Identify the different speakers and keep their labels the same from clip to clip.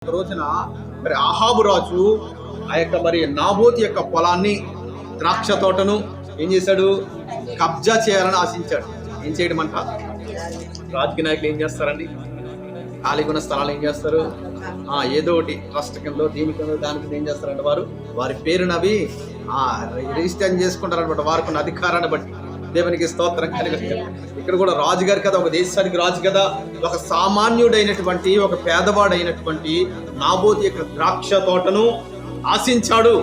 Speaker 1: రోజున మరి ఆహాబు రాజు ఆ యొక్క మరి నాబోతు యొక్క పొలాన్ని, ద్రాక్ష తోటను ఏం చేశాడు? కబ్జా చేయాలని ఆశించాడు. ఏం చేయడం అంట? రాజకీయ నాయకులు ఏం చేస్తారండి? ఖాళీగా ఉన్న స్థలాలు ఏం చేస్తారు? ఏదో ఒకటి ట్రస్ట్ కింద, దీని కింద, దాని కింద ఏం చేస్తారంటే వారి పేరునవి రిజిస్టర్ చేసుకుంటారు అనమాట. వారికి ఉన్న అధికారాన్ని బట్టి. దేవునికి స్తోత్రం కలిగి. ఇక్కడ కూడా రాజుగారు కదా, ఒక దేశానికి రాజు కదా, ఒక సామాన్యుడైనటువంటి, ఒక పేదవాడైనటువంటి నాబోతు యొక్క ద్రాక్ష తోటను ఆశించాడు.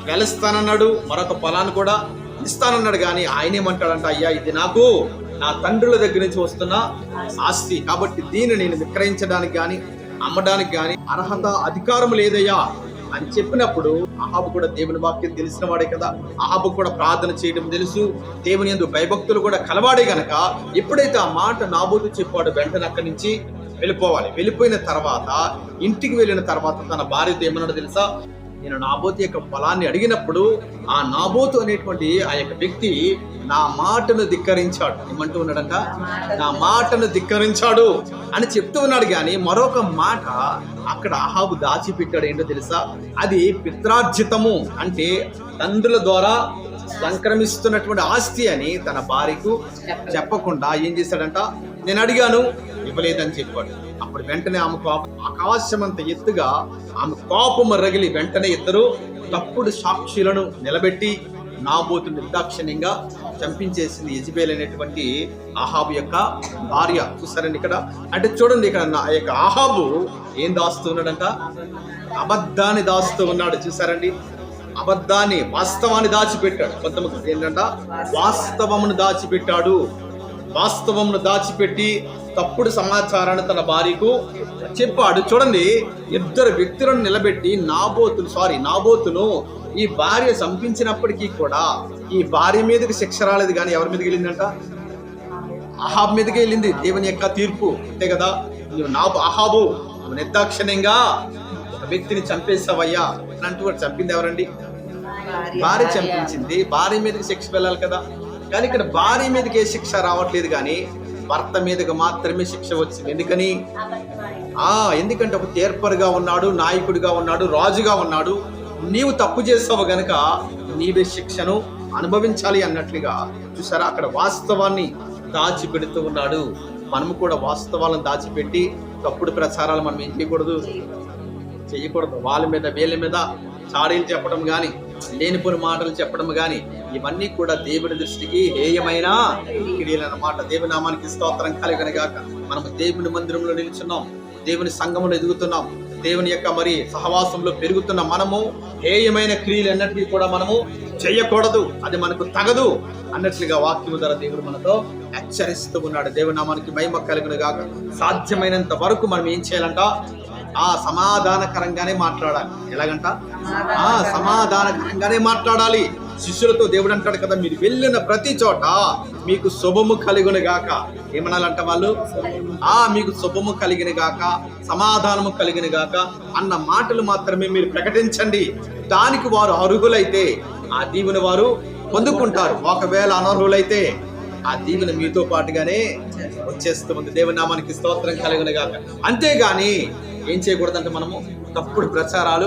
Speaker 1: వెలుస్తానన్నాడు, మరొక పొలాన్ని కూడా ఇస్తానన్నాడు. కానీ ఆయన ఏమంటాడంట, అయ్యా ఇది నాకు నా తండ్రుల దగ్గర నుంచి వస్తున్న ఆస్తి, కాబట్టి దీన్ని నేను విక్రయించడానికి కానీ అమ్మడానికి కానీ అర్హత, అధికారం లేదయ్యా అని చెప్పినప్పుడు అహాబు కూడా దేవుని వాక్యం తెలిసిన వాడే కదా. అహాబు కూడా ప్రార్థన చేయడం తెలుసు, దేవుని యందు భయభక్తులు కూడా కలవాడే గనక ఎప్పుడైతే ఆ మాట నాబోతు చెప్పాడు, వెంటనే అక్కడి నుంచి వెళ్ళిపోవాలి. వెళ్ళిపోయిన తర్వాత, ఇంటికి వెళ్ళిన తర్వాత తన భార్యతో ఏమన్నాడు తెలుసా? నేను నాబోతు యొక్క పొలాన్ని అడిగినప్పుడు ఆ నాబోతు అనేటువంటి ఆ యొక్క వ్యక్తి నా మాటను ధిక్కరించాడు. ఏమంటూ ఉన్నాడంట? నా మాటను ధిక్కరించాడు అని చెప్తూ ఉన్నాడు. కానీ మరొక మాట అక్కడ అహాబు దాచిపెట్టాడు. ఏంటో తెలుసా? అది పిత్రార్జితము, అంటే తండ్రుల ద్వారా సంక్రమిస్తున్నటువంటి ఆస్తి అని తన భార్యకు చెప్పకుండా ఏం చేశాడంట? నేను అడిగాను, ఇవ్వలేదని చెప్పాడు. అప్పుడు వెంటనే ఆమె కోపం ఆకాశమంత ఎత్తుగా ఆమె కోపం రగిలి వెంటనే ఇద్దరు తప్పుడు సాక్షులను నిలబెట్టి నాబోతు నిర్దాక్షిణ్యంగా చంపించేసింది యెజెబెల్ అనేటువంటి అహాబు యొక్క భార్య. చూసారండి ఇక్కడ. అంటే చూడండి, ఇక్కడ నా యొక్క అహాబు ఏం దాస్తూ ఉన్నాడంట? అబద్ధాన్ని దాస్తూ ఉన్నాడు. చూసారండి, అబద్ధాన్ని, వాస్తవాన్ని దాచిపెట్టాడు. కొంతమంది ఏంటంట? వాస్తవమును దాచిపెట్టాడు. వాస్తవమును దాచిపెట్టి తప్పుడు సమాచారాన్ని తన భార్యకు చెప్పాడు. చూడండి, ఇద్దరు వ్యక్తులను నిలబెట్టి నాబోతును ఈ భార్య చంపించినప్పటికీ కూడా ఈ భార్య మీదకి శిక్ష రాలేదు. కానీ ఎవరి మీదకి వెళ్ళిందంట? అహాబ్ మీదకి వెళ్ళింది దేవుని యొక్క తీర్పు. అంతే కదా. అహాబు నిర్దాక్షిణ్యంగా ఒక వ్యక్తిని చంపేసావయ్యా అంటూ చంపింది ఎవరండి? భార్య చంపించింది. భార్య మీదకి శిక్ష వెళ్ళాలి కదా. కానీ ఇక్కడ భార్య మీదకి ఏ శిక్ష రావట్లేదు, కానీ భర్త మీదకి మాత్రమే శిక్ష వచ్చింది. ఎందుకంటే ఒక తీర్పరుగా ఉన్నాడు, నాయకుడిగా ఉన్నాడు, రాజుగా ఉన్నాడు. నీవు తప్పు చేస్తావు గనక నీవే శిక్షను అనుభవించాలి అన్నట్లుగా. చూసారా, అక్కడ వాస్తవాన్ని దాచిపెడుతూ ఉన్నాడు. మనము కూడా వాస్తవాలను దాచిపెట్టి తప్పుడు ప్రచారాలు మనం ఏం చేయకూడదు. వాళ్ళ మీద వీళ్ళ మీద చాడీలు చెప్పడం కానీ, లేనిపోని మాటలు చెప్పడం కానీ, ఇవన్నీ కూడా దేవుని దృష్టికి హేయమైన క్రియలన్నమాట. దేవుని నామానికి స్తోత్రం కలుగునుగాక. మనము దేవుని మందిరంలో నిలుచున్నాం, దేవుని సంఘంలో ఎదుగుతున్నాం, దేవుని యొక్క మరి సహవాసంలో పెరుగుతున్న మనము హేయమైన క్రియలు అన్నటికీ కూడా మనము చేయకూడదు, అది మనకు తగదు అన్నట్లుగా వాక్యము ద్వారా దేవుడు మనతో హెచ్చరిస్తూ ఉన్నాడు. దేవుని నామానికి మహిమ కలుగునుగాక. సాధ్యమైనంత వరకు మనం ఏం చేయాలంట? సమాధానకరంగానే మాట్లాడాలి. ఎలాగంట? సమాధానకరంగానే మాట్లాడాలి. శిష్యులతో దేవుడు అంటాడు కదా, మీరు వెళ్ళిన ప్రతి చోట మీకు శుభము కలుగును గాక. ఏమనాలంట వాళ్ళు? మీకు శుభము కలిగిన గాక, సమాధానము కలిగిన గాక అన్న మాటలు మాత్రమే మీరు ప్రకటించండి. దానికి వారు అర్హులైతే ఆ దీవెన వారు పొందుకుంటారు. ఒకవేళ అనర్హులైతే ఆ దీవెన మీతో పాటుగానే వచ్చేస్తుంది. దేవుని నామానికి స్తోత్రం కలుగును గాక. అంతేగాని ఏం చేయకూడదంటే మనము తప్పుడు ప్రచారాలు,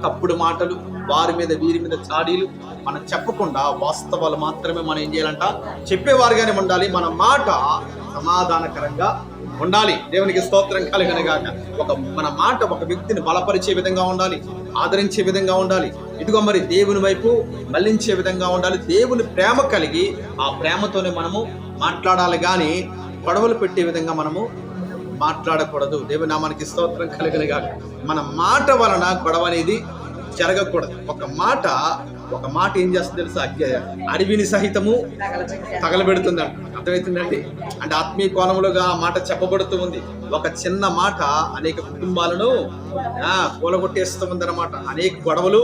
Speaker 1: తప్పుడు మాటలు, వారి మీద వీరి మీద చాడీలు మనం చెప్పకుండా వాస్తవాలు మాత్రమే మనం ఏం చేయాలంట? చెప్పేవారుగానే ఉండాలి. మన మాట సమాధానకరంగా ఉండాలి. దేవునికి స్తోత్రం కలుగునుగాక. మన మాట ఒక వ్యక్తిని బలపరిచే విధంగా ఉండాలి, ఆదరించే విధంగా ఉండాలి. ఇదిగో మరి దేవుని వైపు మళ్లించే విధంగా ఉండాలి. దేవుని ప్రేమ కలిగి ఆ ప్రేమతోనే మనము మాట్లాడాలి, కానీ గొడవలు పెట్టే విధంగా మనము మాట్లాడకూడదు. దేవుని నామానికి స్తోత్రం కలుగునుగాక. మన మాట వలన గొడవ అనేది జరగకూడదు. ఒక మాట ఏం చేస్తుంది తెలుసా? అడవిని సహితము తగలబెడుతుందంట. అర్థమవుతుందండి? అంటే ఆత్మీయ కోణంలోగా ఆ మాట చెప్పబడుతూ ఉంది. ఒక చిన్న మాట అనేక కుటుంబాలను కూలగొట్టేస్తూ ఉంది అన్నమాట. అనేక గొడవలు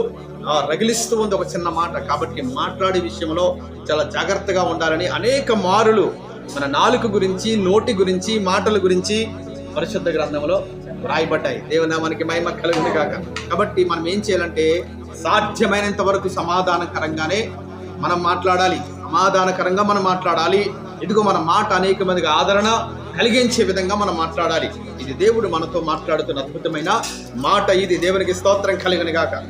Speaker 1: రగిలిస్తూ ఉంది ఒక చిన్న మాట. కాబట్టి మాట్లాడే విషయంలో చాలా జాగ్రత్తగా ఉండాలని అనేక మారులు మన నాలుక గురించి, నోటి గురించి, మాటల గురించి పరిశుద్ధ గ్రంథంలో రాయబడ్డాయి. దేవుని నామానికి మహిమ కలుగును గాక. కాబట్టి మనం ఏం చేయాలంటే సాధ్యమైనంత వరకు సమాధానకరంగానే మనం మాట్లాడాలి. సమాధానకరంగా మనం మాట్లాడాలి. ఇదిగో మన మాట అనేక మందికి ఆదరణ కలిగించే విధంగా మనం మాట్లాడాలి. ఇది దేవుడు మనతో మాట్లాడుతున్న అద్భుతమైన మాట. ఇది దేవునికి స్తోత్రం కలుగును గాక.